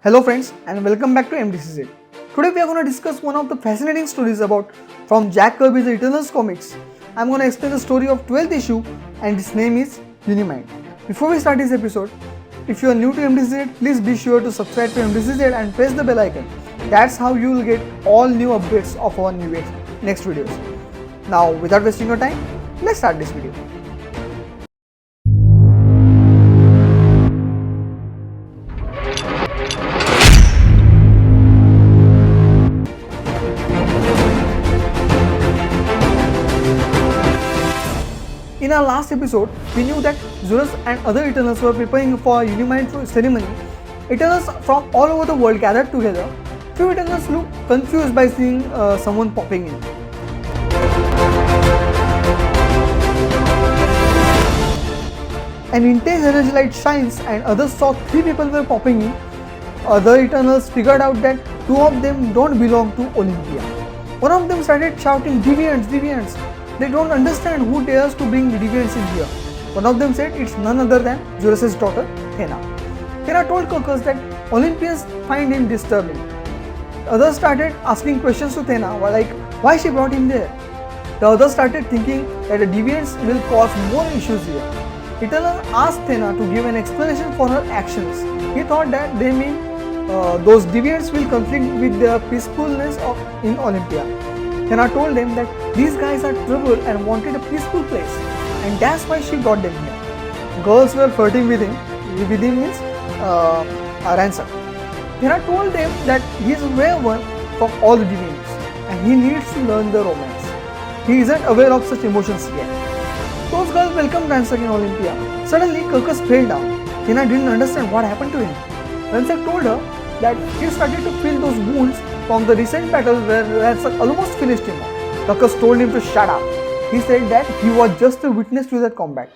Hello friends and welcome back to MDCZ. Today we are going to discuss one of the fascinating stories about from Jack Kirby's Eternals comics. I'm going to explain the story of 12th issue and its name is Unimind. Before we start this episode, if you are new to MDCZ, please be sure to subscribe to MDCZ and press the bell icon. That's how you will get all new updates of our next videos. Now without wasting your time, let's start this video. In our last episode, we knew that Zurus and other Eternals were preparing for a Unimind ceremony. Eternals from all over the world gathered together. Few Eternals looked confused by seeing someone popping in. An intense energy light shines and others saw three people were popping in. Other Eternals figured out that two of them don't belong to Olympia. One of them started shouting, "Deviants, Deviants!" They don't understand who dares to bring deviants in here. One of them said it's none other than Zurus' daughter, Thena. Thena told Kirkus that Olympians find him disturbing. Others started asking questions to Thena, like why she brought him there. The others started thinking that the deviants will cause more issues here. Eternal asked Thena to give an explanation for her actions. He thought that they mean those deviants will conflict with the peacefulness in Olympia. Thena told them that these guys are trouble and wanted a peaceful place, and that's why she brought them here. Girls were flirting with him. With him means ransom. Thena told them that he is a rare one from all the deviants, and he needs to learn the romance. He isn't aware of such emotions yet. Those girls welcomed Ransak in Olympia. Suddenly, Kirkus fell down. Thena didn't understand what happened to him. Ransak told her that he started to feel those wounds from the recent battle where Ransak almost finished him off. Kirkus told him to shut up. He said that he was just a witness to that combat.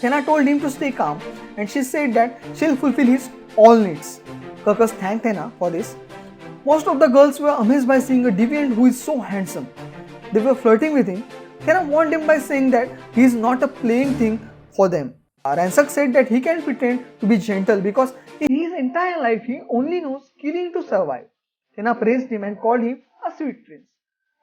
Thena told him to stay calm and she said that she'll fulfill his all needs. Kirkus thanked Thena for this. Most of the girls were amazed by seeing a deviant who is so handsome. They were flirting with him. Thena warned him by saying that he is not a playing thing for them. Ransak said that he can pretend to be gentle because in his entire life he only knows killing to survive. Thena praised him and called him a sweet prince.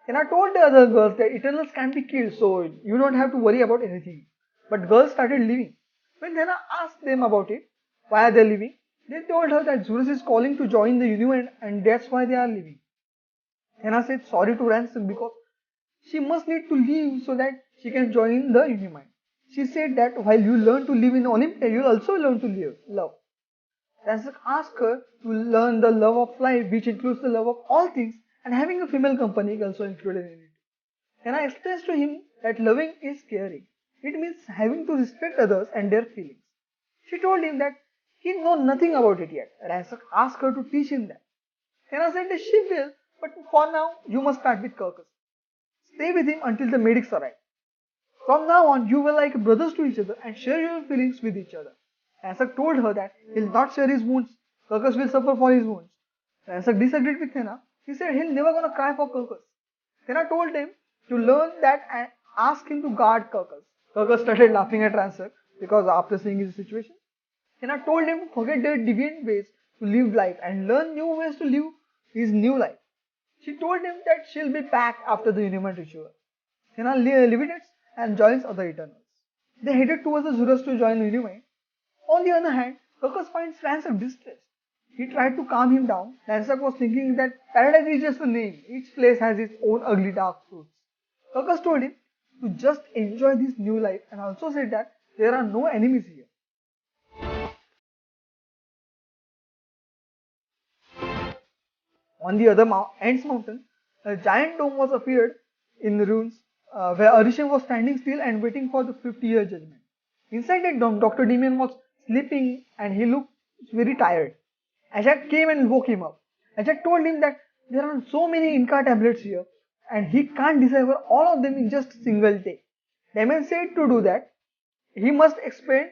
Thena told the other girls that Eternals can be killed, so you don't have to worry about anything. But girls started leaving. When Thena asked them about it, why are they leaving, they told her that Zurus is calling to join the Unimind and that's why they are leaving. Thena said sorry to Ransak because she must need to leave so that she can join the Unimind. She said that while you learn to live in Olympia, you will also learn to love. Ransak asked her to learn the love of life, which includes the love of all things, and having a female company also included in it. Thena explains to him that loving is caring. It means having to respect others and their feelings. She told him that he knows nothing about it yet. Ransak asked her to teach him that. Thena said that she will, but for now, you must start with Kirkus. Stay with him until the medics arrive. From now on, you will like brothers to each other and share your feelings with each other. Ransak told her that he'll not share his wounds. Kirkus will suffer for his wounds. Ransak disagreed with Thena. He said he'll never gonna cry for Kirkus. Thena told him to learn that and ask him to guard Kirkus. Kirkus started laughing at Ransak because after seeing his situation. Thena told him to forget their deviant ways to live life and learn new ways to live his new life. She told him that she'll be back after the Unimind ritual. Thena levitates and joins other Eternals. They headed towards the Zurus to join Unimind. On the other hand, Kirkus finds Ransak distressed. He tried to calm him down. Ransak was thinking that paradise is just a name. Each place has its own ugly dark truths. Kirkus told him to just enjoy this new life and also said that there are no enemies here. On the other Ants mountain, a giant dome was appeared in the ruins where Arishem was standing still and waiting for the 50-year judgment. Inside that dome, Dr. Damian was sleeping and he looked very tired. Ajak came and woke him up. Ajak told him that there are so many Inca tablets here and he can't decipher all of them in just a single day. Damian said to do that, he must expend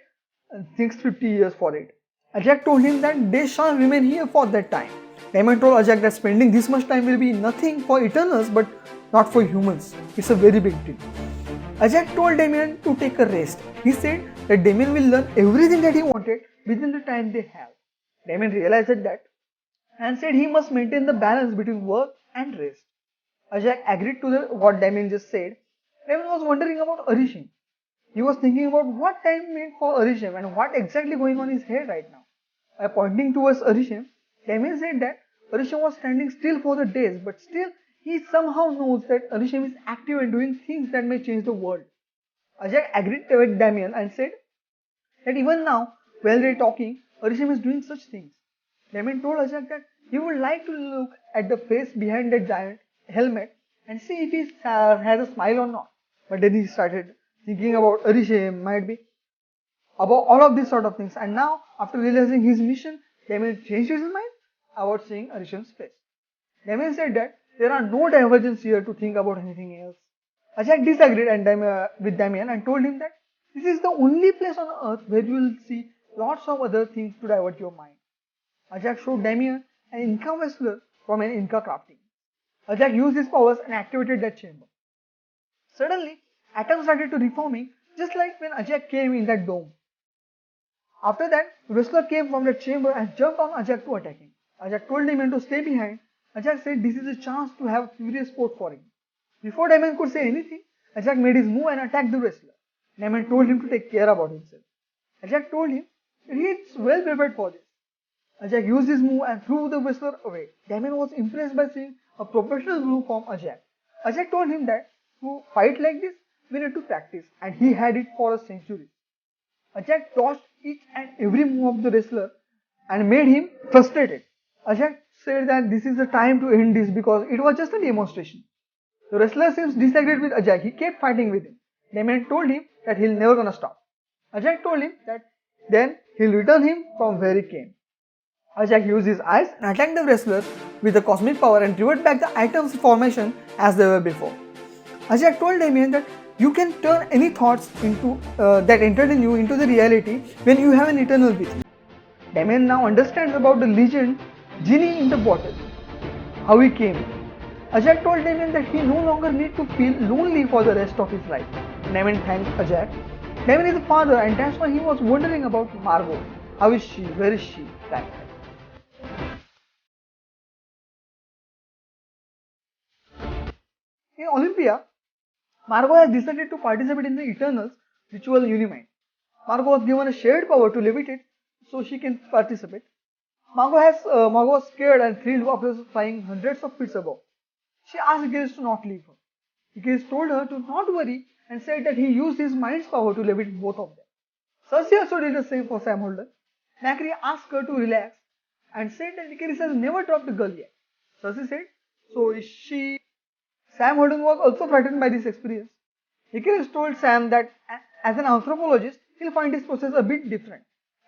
650 years for it. Ajak told him that they shall remain here for that time. Damian told Ajak that spending this much time will be nothing for Eternals but not for humans. It's a very big deal. Ajak told Damian to take a rest. He said that Damian will learn everything that he wanted within the time they have. Damien realized that and said he must maintain the balance between work and rest. Ajak agreed to what Damien just said. Damien was wondering about Arishem. He was thinking about what time meant for Arishem and what exactly going on in his head right now. By pointing towards Arishem, Damien said that Arishem was standing still for the days, but still he somehow knows that Arishem is active and doing things that may change the world. Ajak agreed with Damien and said that even now, while they're talking, Arishem is doing such things. Damien told Ajak that he would like to look at the face behind that giant helmet and see if he has a smile or not. But then he started thinking about Arishem, might be about all of these sort of things. And now, after realizing his mission, Damien changed his mind about seeing Arishem's face. Damien said that there are no divergences here to think about anything else. Ajak disagreed with Damien and told him that this is the only place on earth where you will see lots of other things to divert your mind. Ajak showed Damien an Inca vessel from an Inca crafting. Ajak used his powers and activated that chamber. Suddenly, atoms started to reforming just like when Ajak came in that dome. After that, the wrestler came from the chamber and jumped on Ajak to attack him. Ajak told Damien to stay behind. Ajak said this is a chance to have furious sport for him. Before Damien could say anything, Ajak made his move and attacked the wrestler. Damien told him to take care about himself. Ajak told him that he is well prepared for this. Ajak used his move and threw the wrestler away. Damien was impressed by seeing a professional move from Ajak. Ajak told him that to fight like this, we need to practice, and he had it for a century. Ajak dodged each and every move of the wrestler and made him frustrated. Ajak said that this is the time to end this because it was just a demonstration. The wrestler seems disagreed with Ajak. He kept fighting with him. Damien told him that he'll never gonna stop. Ajak told him that then he'll return him from where he came. Ajak used his eyes and attacked the wrestler with the cosmic power and revert back the atoms formation as they were before. Ajak told Damien that you can turn any thoughts into that entered in you into the reality when you have an eternal with you. Damien now understands about the legend Genie in the Bottle, how he came. Ajak told Damien that he no longer need to feel lonely for the rest of his life. Damien thanked Ajak. Damien is a father and that's why he was wondering about Margot. How is she? Where is she? Like that. In Olympia, Margot has decided to participate in the Eternals ritual Unimind. Margot was given a shared power to levitate so she can participate. Margot was scared and thrilled after flying hundreds of feet above. She asked Icarus to not leave her. Icarus told her to not worry and said that he used his mind's power to levitate both of them. Cersei also did the same for Sam Holden. Macri asked her to relax and said that Icarus has never dropped a girl yet. Cersei said, so is she... Sam Holden was also frightened by this experience. Icarus told Sam that as an anthropologist, he'll find this process a bit different.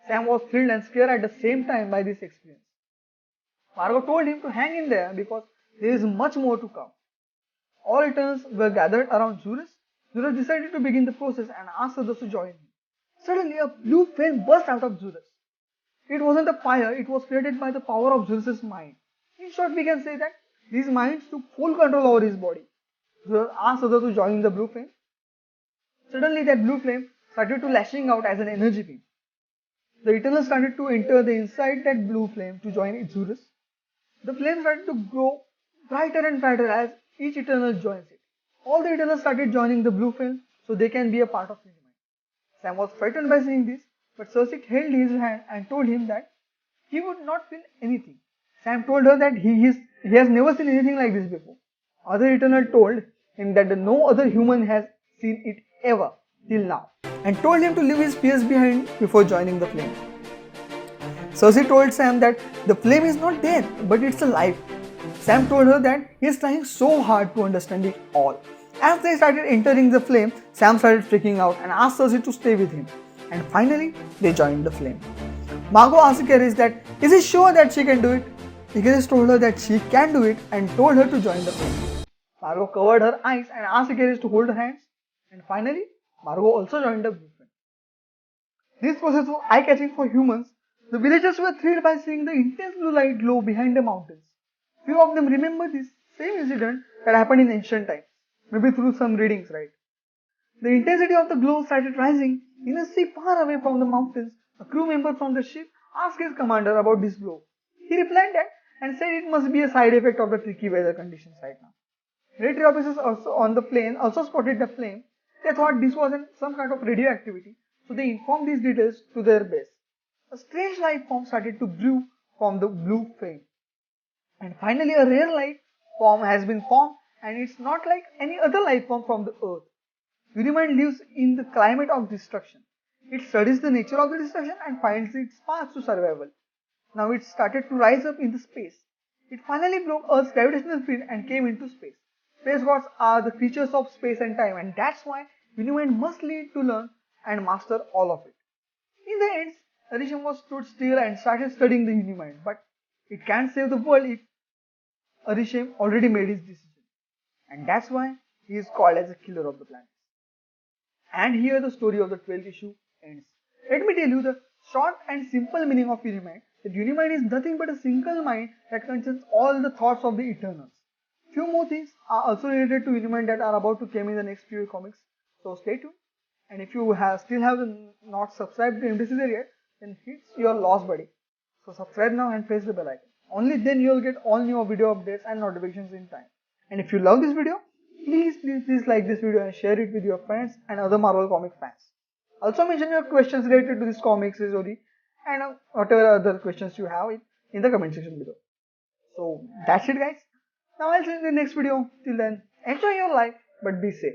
Sam was thrilled and scared at the same time by this experience. Margot told him to hang in there because there is much more to come. All Eternals were gathered around Zurus. Zurus decided to begin the process and asked others to join him. Suddenly, a blue flame burst out of Zurus. It wasn't a fire, it was created by the power of Zurus' mind. In short, we can say that these minds took full control over his body. Zurus asked others to join the blue flame. Suddenly, that blue flame started to lashing out as an energy beam. The Eternals started to enter the inside that blue flame to join Zurus. The flame started to grow brighter and brighter as each Eternal joins it. All the Eternals started joining the blue flame so they can be a part of Unimind. Sam was frightened by seeing this, but Cersei held his hand and told him that he would not feel anything. Sam told her that he has never seen anything like this before. Other Eternal told him that no other human has seen it ever till now, and told him to leave his fears behind before joining the flame. Cersei told Sam that the flame is not dead, but it's alive. Sam told her that he is trying so hard to understand it all. As they started entering the flame, Sam started freaking out and asked Cersei to stay with him. And finally, they joined the flame. Margot asked Icarus that, is he sure that she can do it? Icarus told her that she can do it and told her to join the flame. Margot covered her eyes and asked Icarus to hold her hands. And finally, Margot also joined the blue flame. This process was eye-catching for humans. The villagers were thrilled by seeing the intense blue light glow behind the mountains. Few of them remember this same incident that happened in ancient times, maybe through some readings, right? The intensity of the glow started rising in a sea far away from the mountains. A crew member from the ship asked his commander about this blow. He replied that and said it must be a side effect of the tricky weather conditions right now. Military officers also on the plane also spotted the flame. They thought this was some kind of radioactivity, so they informed these details to their base. A strange life form started to brew from the blue flame. And finally, a rare life form has been formed, and it's not like any other life form from the earth. Unimind lives in the climate of destruction. It studies the nature of the destruction and finds its path to survival. Now it started to rise up into space. It finally broke Earth's gravitational field and came into space. Space gods are the creatures of space and time, and that's why Unimind must lead to learn and master all of it. In the end, Arishem was stood still and started studying the Unimind, but it can't save the world if Arishem already made his decision. And that's why he is called as a killer of the planets. And here the story of the 12th issue ends. Let me tell you the short and simple meaning of Unimind, that Unimind is nothing but a single mind that contains all the thoughts of the Eternals. Few more things are also related to Unimind that are about to come in the next few comics, so stay tuned. And if you still have not subscribed to MD Caesar yet, then it's your loss, buddy. So subscribe now and press the bell icon. Only then you'll get all new video updates and notifications in time. And if you love this video, please like this video and share it with your friends and other Marvel comic fans. Also mention your questions related to this comic story and whatever other questions you have in the comment section below. So that's it, guys. Now I'll see you in the next video. Till then, enjoy your life but be safe.